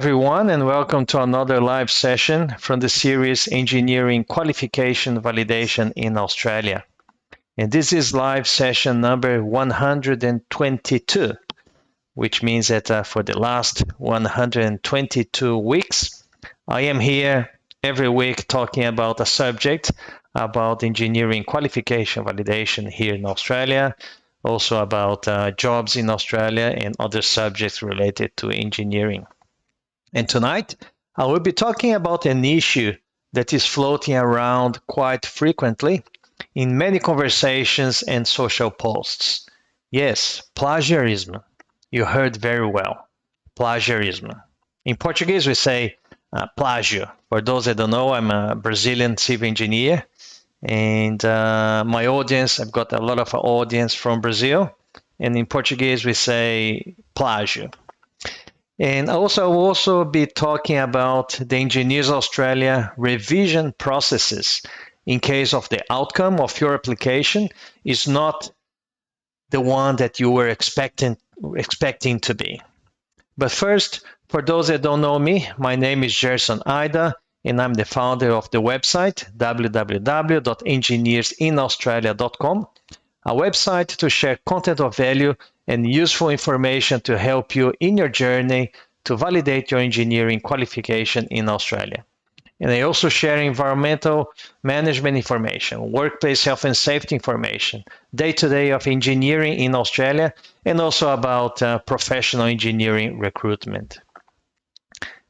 Everyone, and welcome to another live session from the series Engineering Qualification Validation in Australia. And this is live session number 122, which means that for the last 122 weeks, I am here every week talking about a subject about engineering qualification validation here in Australia, also about jobs in Australia and other subjects related to engineering. And tonight, I will be talking about an issue that is floating around quite frequently in many conversations and social posts. Yes, plagiarism. You heard very well. Plagiarism. In Portuguese, we say plágio. For those that don't know, I'm a Brazilian civil engineer, and my audience, I've got a lot of audience from Brazil, and in Portuguese, we say plágio. And also, I will also be talking about the Engineers Australia revision processes in case of the outcome of your application is not the one that you were expecting to be. But first, for those that don't know me, my name is Gerson Ida, and I'm the founder of the website www.engineersinaustralia.com, a website to share content of value and useful information to help you in your journey to validate your engineering qualification in Australia. And I also share environmental management information, workplace health and safety information, day-to-day of engineering in Australia, and also about professional engineering recruitment.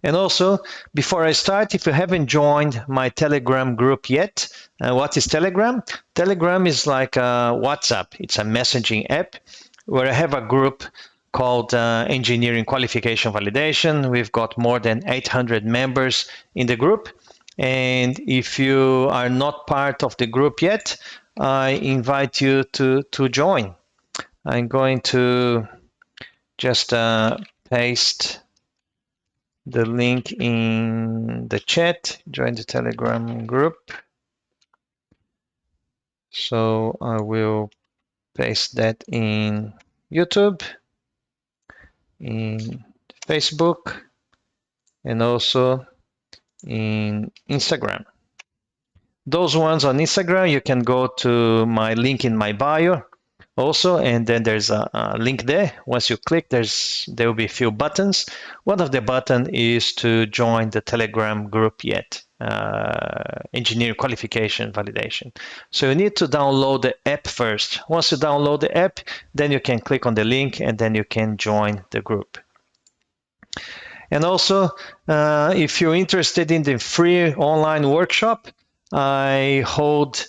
And also, before I start, if you haven't joined my Telegram group yet, what is Telegram? Telegram is like WhatsApp. It's a messaging app where I have a group called Engineering Qualification Validation. We've got more than 800 members in the group. And if you are not part of the group yet, I invite you to join. I'm going to just paste the link in the chat, join the Telegram group. So I will paste that in YouTube, in Facebook, and also in Instagram. Those ones on Instagram, you can go to my link in my bio also, and then there's a link there. Once you click, there will be a few buttons. One of the buttons is to join the Telegram group yet, Engineering Qualification Validation. So you need to download the app first. Once you download the app, then you can click on the link and then you can join the group. And also, if you're interested in the free online workshop, I hold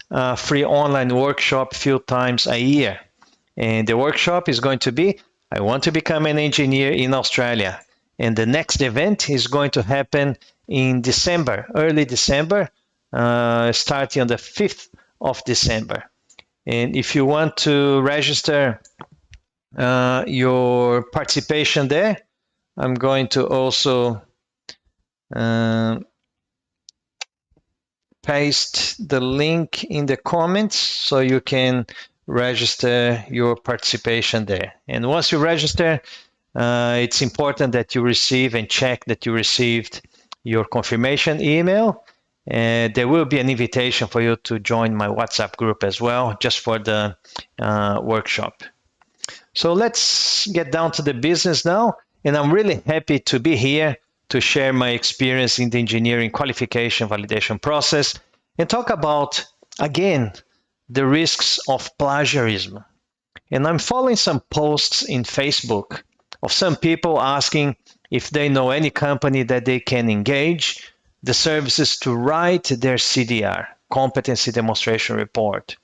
a free online workshop a few times a year. And the workshop is going to be, I want to become an engineer in Australia. And the next event is going to happen in December, early December, starting on the 5th of December. And if you want to register your participation there, I'm going to also paste the link in the comments so you can register your participation there. And once you register, it's important that you receive and check that you received your confirmation email. And there will be an invitation for you to join my WhatsApp group as well, just for the workshop. So let's get down to the business now. And I'm really happy to be here to share my experience in the engineering qualification validation process and talk about, again, the risks of plagiarism. And I'm following some posts in Facebook of some people asking if they know any company that they can engage the services to write their CDR, Competency Demonstration Report.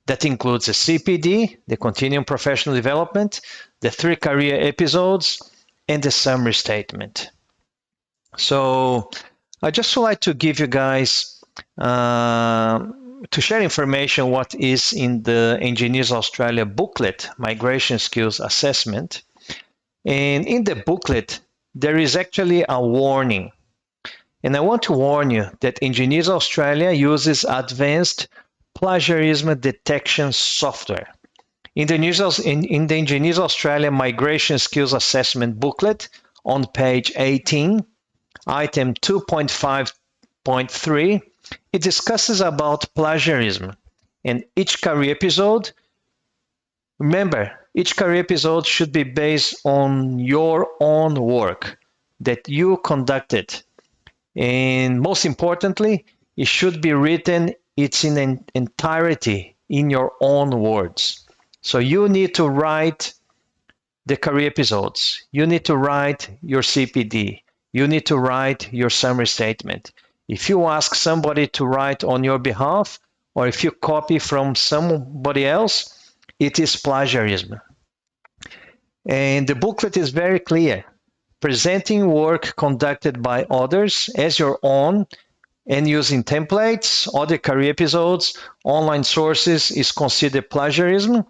That includes the CPD, the Continuing Professional Development, the 3 career episodes, and the summary statement. So I just would like to give you guys, to share information what is in the Engineers Australia booklet, Migration Skills Assessment. And in the booklet, there is actually a warning. And I want to warn you that Engineers Australia uses advanced plagiarism detection software. In the Engineers Australia Migration Skills Assessment booklet, on page 18, item 2.5.3, it discusses about plagiarism. And each career episode, remember, each career episode should be based on your own work that you conducted. And most importantly, it should be written it's in entirety in your own words. So you need to write the career episodes. You need to write your CPD. You need to write your summary statement. If you ask somebody to write on your behalf, or if you copy from somebody else, it is plagiarism. And the booklet is very clear. Presenting work conducted by others as your own and using templates, other career episodes, online sources is considered plagiarism.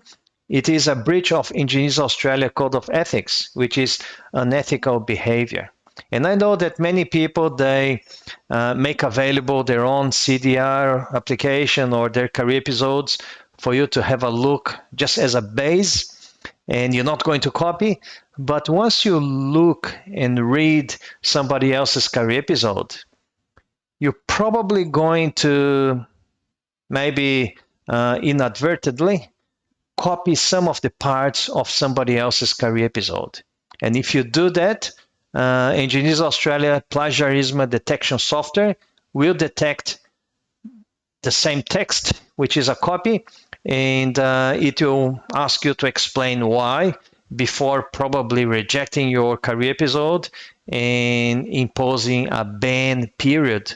It is a breach of Engineers Australia Code of Ethics, which is unethical behavior. And I know that many people, they make available their own CDR application or their career episodes for you to have a look just as a base, and you're not going to copy. But once you look and read somebody else's career episode, you're probably going to maybe inadvertently copy some of the parts of somebody else's career episode. And if you do that, Engineers Australia plagiarism detection software will detect the same text, which is a copy, and it will ask you to explain why before probably rejecting your career episode and imposing a ban period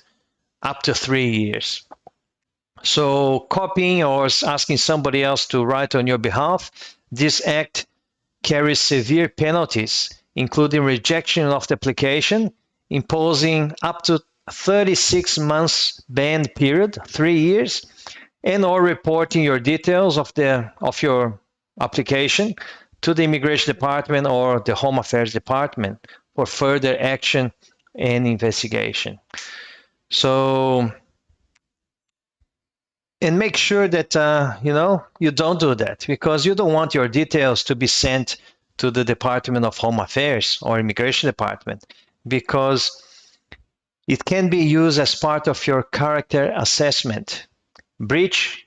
up to 3 years. So copying or asking somebody else to write on your behalf, this act carries severe penalties, including rejection of the application, imposing up to 36 months ban period, 3 years, and or reporting your details of your application to the Immigration Department or the Home Affairs Department for further action and investigation. So, and make sure that you don't do that, because you don't want your details to be sent to the Department of Home Affairs or Immigration Department, because it can be used as part of your character assessment. Breach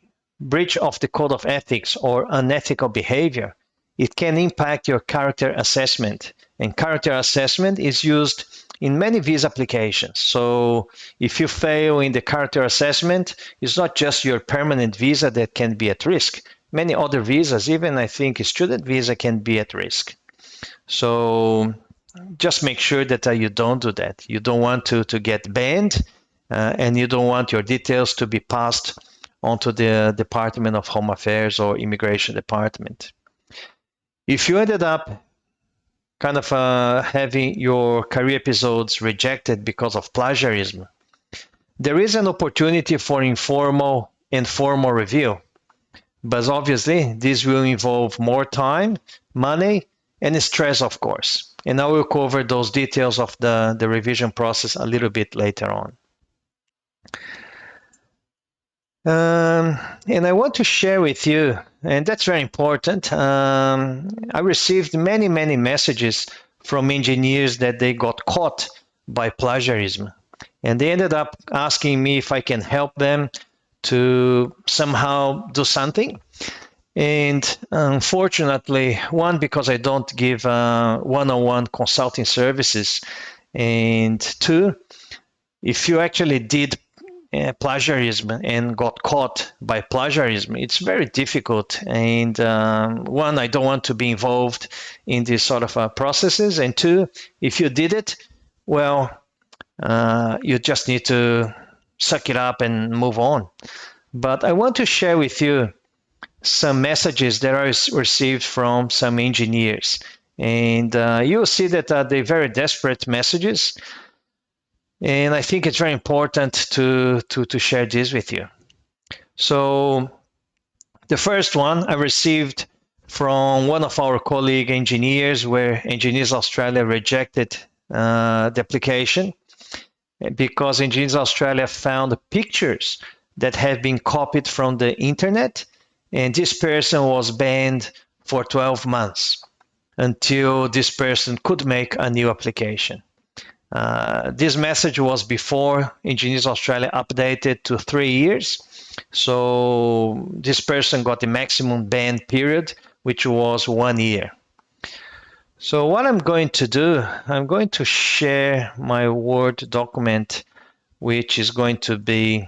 of the Code of Ethics or unethical behavior, it can impact your character assessment. And character assessment is used in many visa applications. So if you fail in the character assessment, it's not just your permanent visa that can be at risk. Many other visas, even I think a student visa, can be at risk. So just make sure that you don't do that. You don't want to get banned, and you don't want your details to be passed onto the Department of Home Affairs or Immigration Department. If you ended up kind of having your career episodes rejected because of plagiarism, there is an opportunity for informal and formal review. But obviously, this will involve more time, money, and stress, of course. And I will cover those details of the revision process a little bit later on. And I want to share with you, and that's very important. I received many messages from engineers that they got caught by plagiarism. And they ended up asking me if I can help them to somehow do something. And unfortunately, one, because I don't give one-on-one consulting services, and two, if you actually did plagiarism and got caught by plagiarism, it's very difficult. And one, I don't want to be involved in these sort of processes. And two, if you did it, well, you just need to suck it up and move on. But I want to share with you some messages that I received from some engineers. And you'll see that they're very desperate messages. And I think it's very important to share this with you. So the first one I received from one of our colleague engineers, where Engineers Australia rejected the application because Engineers Australia found pictures that had been copied from the internet, and this person was banned for 12 months. until this person could make a new application. This message was before Engineers Australia updated to 3 years. So this person got the maximum ban period, which was 1 year. So what I'm going to do, I'm going to share my Word document, which is going to be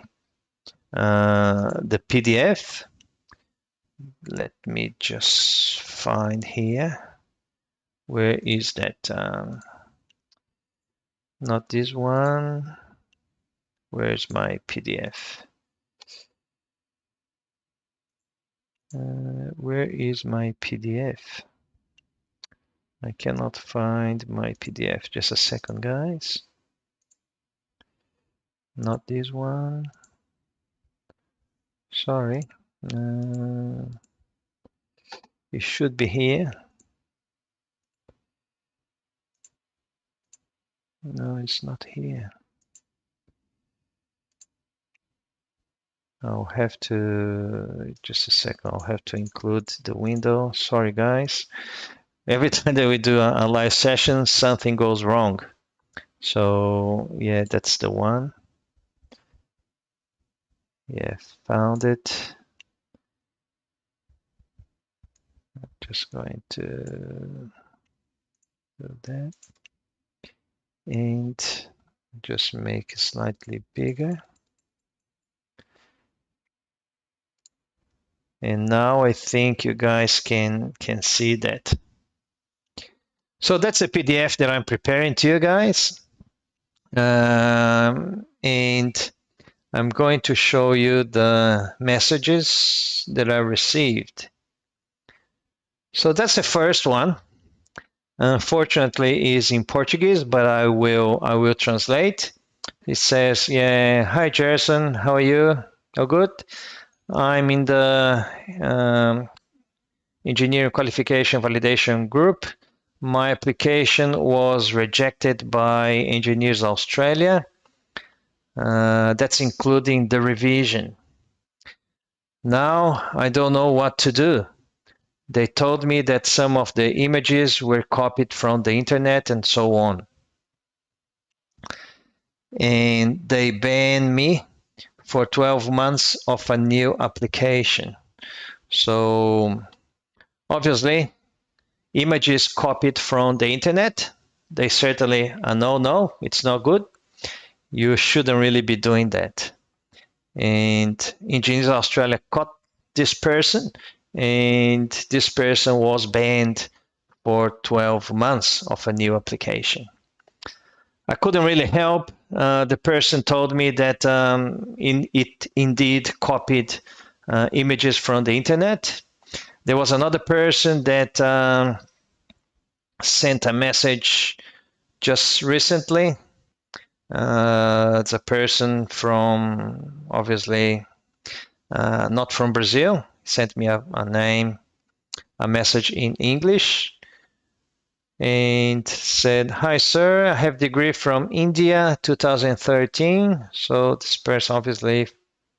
the PDF. Let me just find here. Where is that? Not this one. Where's my PDF? Where is my PDF? I cannot find my PDF. Just a second, guys. Not this one. Sorry. It should be here. No, it's not here. I'll have to, just a second, I'll have to include the window. Sorry, guys. Every time that we do a live session, something goes wrong. So yeah, that's the one. Yeah, found it. I'm just going to do that. And just make it slightly bigger. And now I think you guys can see that. So that's a PDF that I'm preparing to you guys. And I'm going to show you the messages that I received. So that's the first one. Unfortunately, is in Portuguese, but I will translate. It says, "Yeah, hi Gerson, how are you? Oh, good. I'm in the Engineering Qualification Validation group. My application was rejected by Engineers Australia. That's including the revision. Now I don't know what to do. They told me that some of the images were copied from the internet and so on. And they banned me for 12 months of a new application. So obviously, images copied from the internet, they certainly are no, it's not good. You shouldn't really be doing that. And Engineers Australia caught this person, and this person was banned for 12 months of a new application. I couldn't really help. The person told me that it indeed copied images from the internet. There was another person that sent a message just recently. It's a person from, obviously, not from Brazil. He sent me a message in English and said, "Hi, sir, I have degree from India, 2013. So this person obviously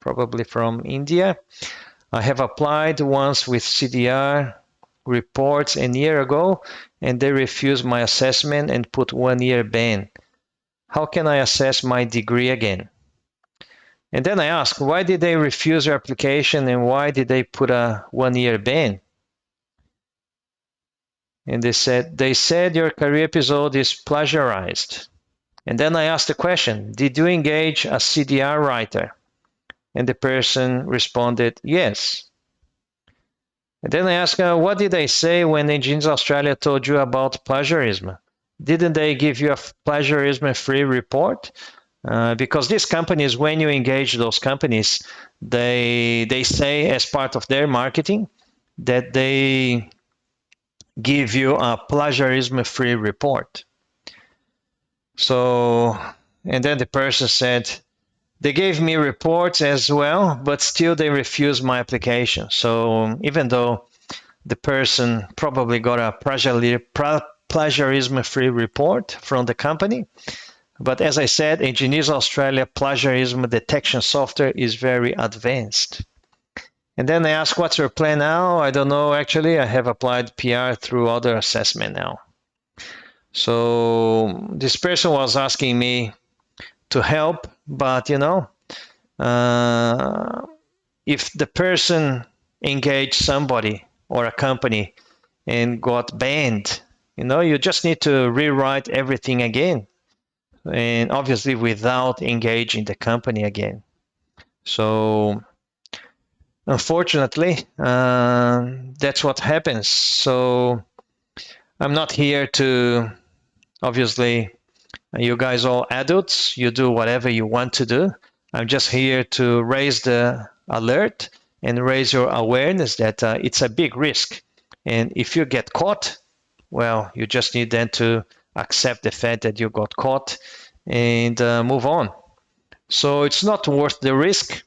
probably from India. I have applied once with CDR reports a year ago, and they refused my assessment and put 1 year ban. How can I assess my degree again?" And then I asked, why did they refuse your application and why did they put a 1 year ban? And they said your career episode is plagiarized. And then I asked the question, did you engage a CDR writer? And the person responded, yes. And then I asked, what did they say when Engineers Australia told you about plagiarism? Didn't they give you a plagiarism-free report? Because these companies, when you engage those companies, they say as part of their marketing that they give you a plagiarism-free report. So, and then the person said, they gave me reports as well, but still they refused my application. So even though the person probably got a plagiarism-free report from the company, but as I said, Engineers Australia plagiarism detection software is very advanced. And then I ask, what's your plan now? I don't know, actually. I have applied PR through other assessment now. So this person was asking me to help, but if the person engaged somebody or a company and got banned, you just need to rewrite everything again, and obviously without engaging the company again. So unfortunately, that's what happens. So I'm not here to, obviously, you guys all adults, you do whatever you want to do. I'm just here to raise the alert and raise your awareness that it's a big risk. And if you get caught, well, you just need then to accept the fact that you got caught and move on. So it's not worth the risk.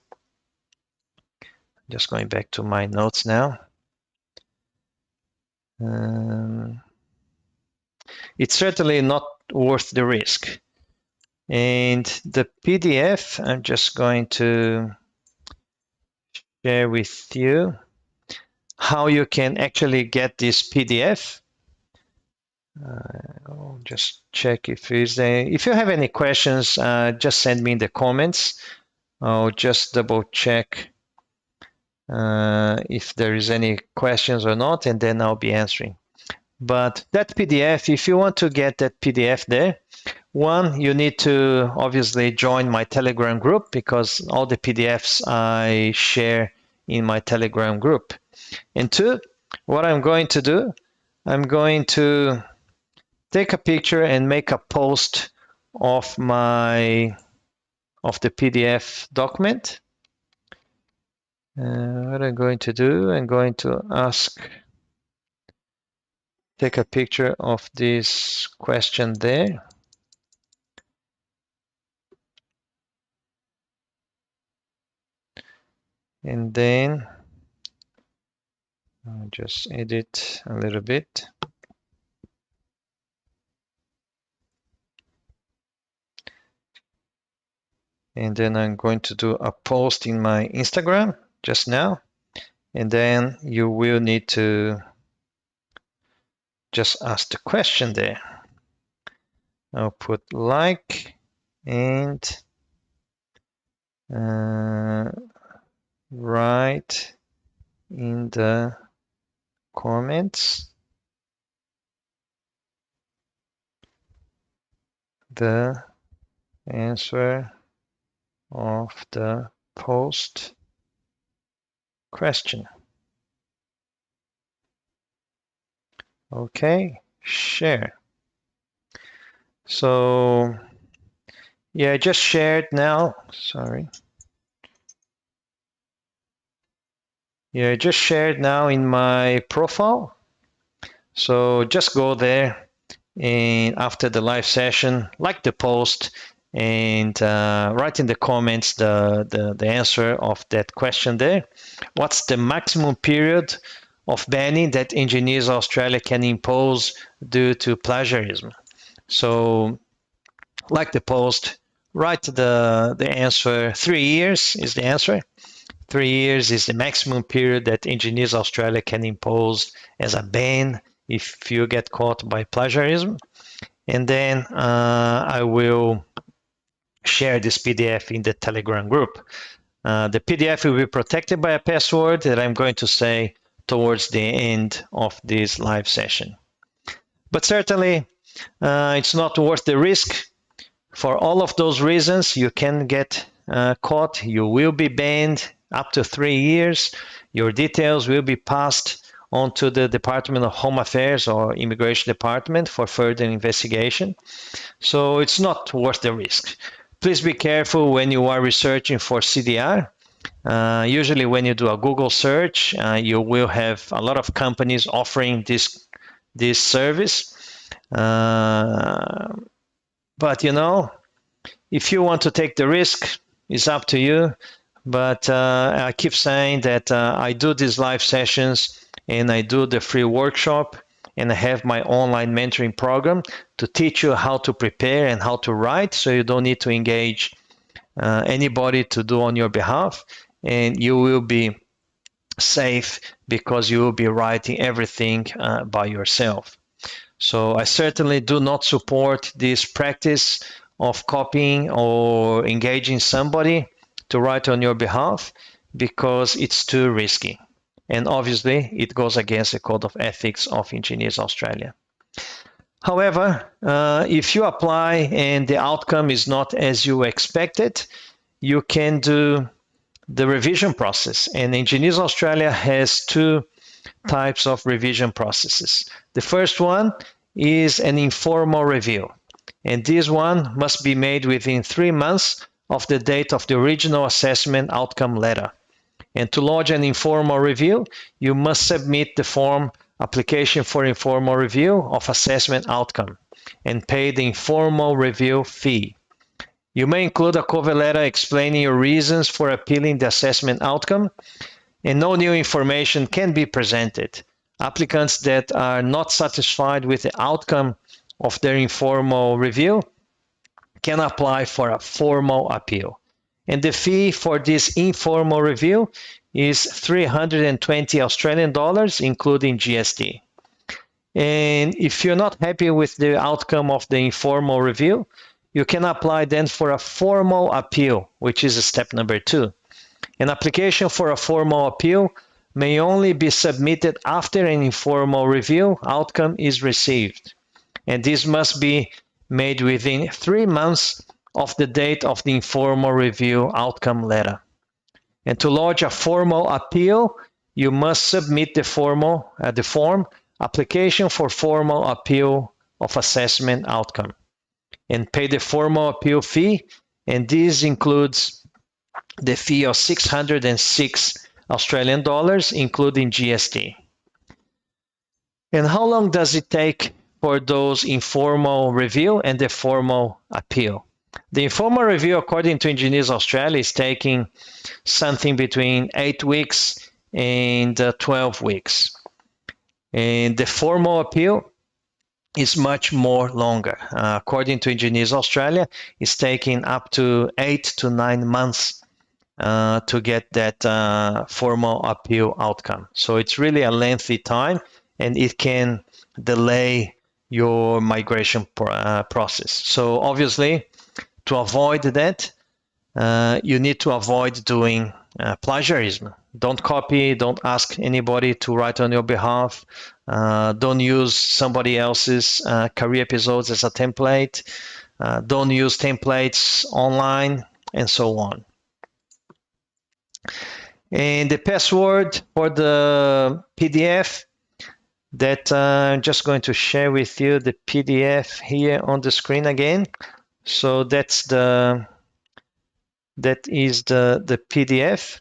Just going back to my notes now. It's certainly not worth the risk. And the PDF, I'm just going to share with you how you can actually get this PDF. I'll just check if you have any questions, just send me in the comments. I'll just double check if there is any questions or not, and then I'll be answering. But that PDF, if you want to get that PDF there, one, you need to obviously join my Telegram group, because all the PDFs I share in my Telegram group. And two, what I'm going to do, I'm going to take a picture and make a post of the PDF document. What I'm going to do, I'm going to take a picture of this question there. And then I'll just edit a little bit. And then I'm going to do a post in my Instagram just now. And then you will need to just ask the question there. I'll put like and write in the comments the answer of the post question. Okay, share. So yeah, I just shared now. Sorry. Yeah, I just shared now in my profile. So just go there, and after the live session, like the post and write in the comments the answer of that question there. What's the maximum period of banning that Engineers Australia can impose due to plagiarism? So like the post, write the answer. 3 years is the answer. 3 years is the maximum period that Engineers Australia can impose as a ban if you get caught by plagiarism. And then I will share this PDF in the Telegram group. The PDF will be protected by a password that I'm going to say towards the end of this live session. But certainly, it's not worth the risk. For all of those reasons, you can get caught. You will be banned up to 3 years. Your details will be passed on to the Department of Home Affairs or Immigration Department for further investigation. So it's not worth the risk. Please be careful when you are researching for CDR. Usually when you do a Google search, you will have a lot of companies offering this service. But if you want to take the risk, it's up to you. But I keep saying that I do these live sessions and I do the free workshop, and I have my online mentoring program to teach you how to prepare and how to write, so you don't need to engage anybody to do on your behalf, and you will be safe because you will be writing everything by yourself. So I certainly do not support this practice of copying or engaging somebody to write on your behalf because it's too risky. And obviously, it goes against the Code of Ethics of Engineers Australia. However, if you apply and the outcome is not as you expected, you can do the revision process. And Engineers Australia has two types of revision processes. The first one is an informal review. And this one must be made within 3 months of the date of the original assessment outcome letter. And to lodge an informal review, you must submit the form application for informal review of assessment outcome and pay the informal review fee. You may include a cover letter explaining your reasons for appealing the assessment outcome, and no new information can be presented. Applicants that are not satisfied with the outcome of their informal review can apply for a formal appeal. And the fee for this informal review is 320 Australian dollars, including GST. And if you're not happy with the outcome of the informal review, you can apply then for a formal appeal, which is step number 2. An application for a formal appeal may only be submitted after an informal review outcome is received. And this must be made within 3 months of the date of the informal review outcome letter. And to lodge a formal appeal, you must submit the form application for formal appeal of assessment outcome and pay the formal appeal fee. And this includes the fee of 606 Australian dollars, including GST. And how long does it take for those informal review and the formal appeal? The informal review, according to Engineers Australia, is taking something between 8 weeks and 12 weeks. And the formal appeal is much more longer. According to Engineers Australia, it's taking up to 8 to 9 months to get that formal appeal outcome. So it's really a lengthy time, and it can delay your migration process. So obviously, to avoid that, you need to avoid doing plagiarism. Don't copy, don't ask anybody to write on your behalf. Don't use somebody else's career episodes as a template. Don't use templates online, and so on. And the password for the PDF that I'm just going to share with you, the PDF here on the screen again. So that is the PDF.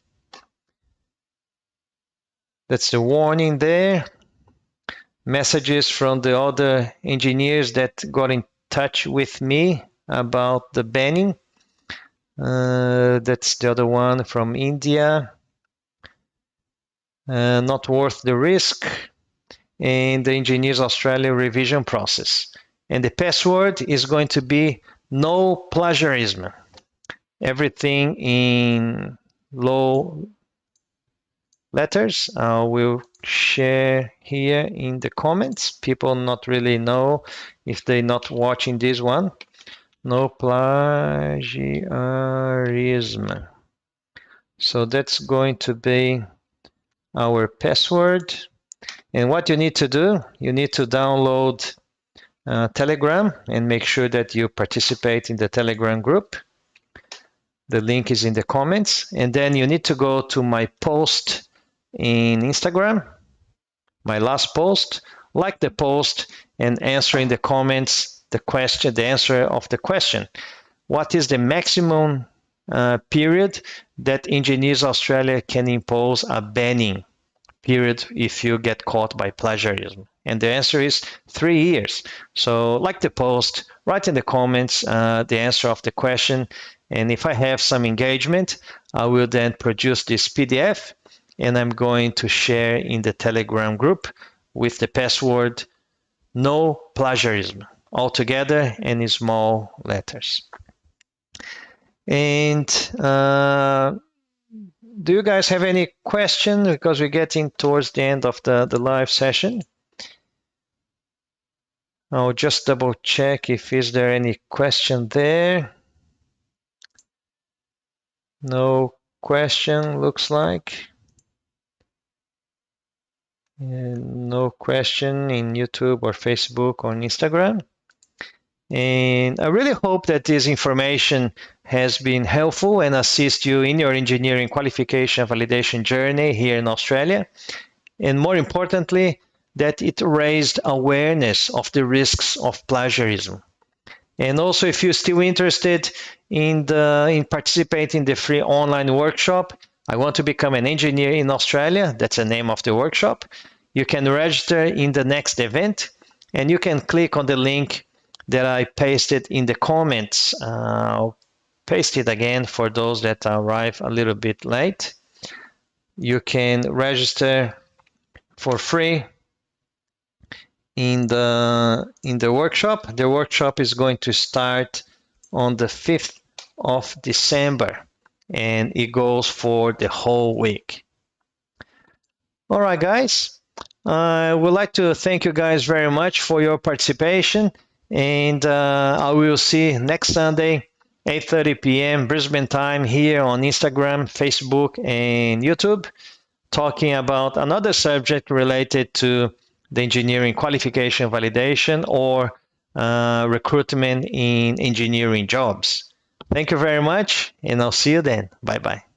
That's the warning there. Messages from the other engineers that got in touch with me about the banning. That's the other one from India. Not worth the risk. And the Engineers Australia revision process. And the password is going to be no plagiarism. Everything in low letters. I will share here in the comments. People not really know if they're not watching this one. No plagiarism. So that's going to be our password. And what you need to do, you need to download Telegram and make sure that you participate in the Telegram group. The link is in the comments. And then you need to go to my post in Instagram, my last post, like the post and answer in the comments the answer of the question. What is the maximum period that Engineers Australia can impose a banning period if you get caught by plagiarism? And the answer is 3 years. So like the post, write in the comments the answer of the question. And if I have some engagement, I will then produce this PDF and I'm going to share in the Telegram group with the password no plagiarism, all together and in small letters. And Do you guys have any questions? Because we're getting towards the end of the live session. I'll just double check if is there any question there. No question, looks like. No question in YouTube or Facebook or Instagram. And I really hope that this information has been helpful and assist you in your engineering qualification validation journey here in Australia. And more importantly, that it raised awareness of the risks of plagiarism. And also, if you're still interested in participating in the free online workshop, I want to become an engineer in Australia. That's the name of the workshop. You can register in the next event, and you can click on the link that I pasted in the comments. I'll paste it again for those that arrive a little bit late. You can register for free in the workshop. The workshop is going to start on the 5th of December, and it goes for the whole week. All right, guys. I would like to thank you guys very much for your participation, and I will see you next Sunday, 8:30 p.m. Brisbane time here on Instagram, Facebook, and YouTube, talking about another subject related to the engineering qualification validation or recruitment in engineering jobs. Thank you very much, and I'll see you then. Bye-bye.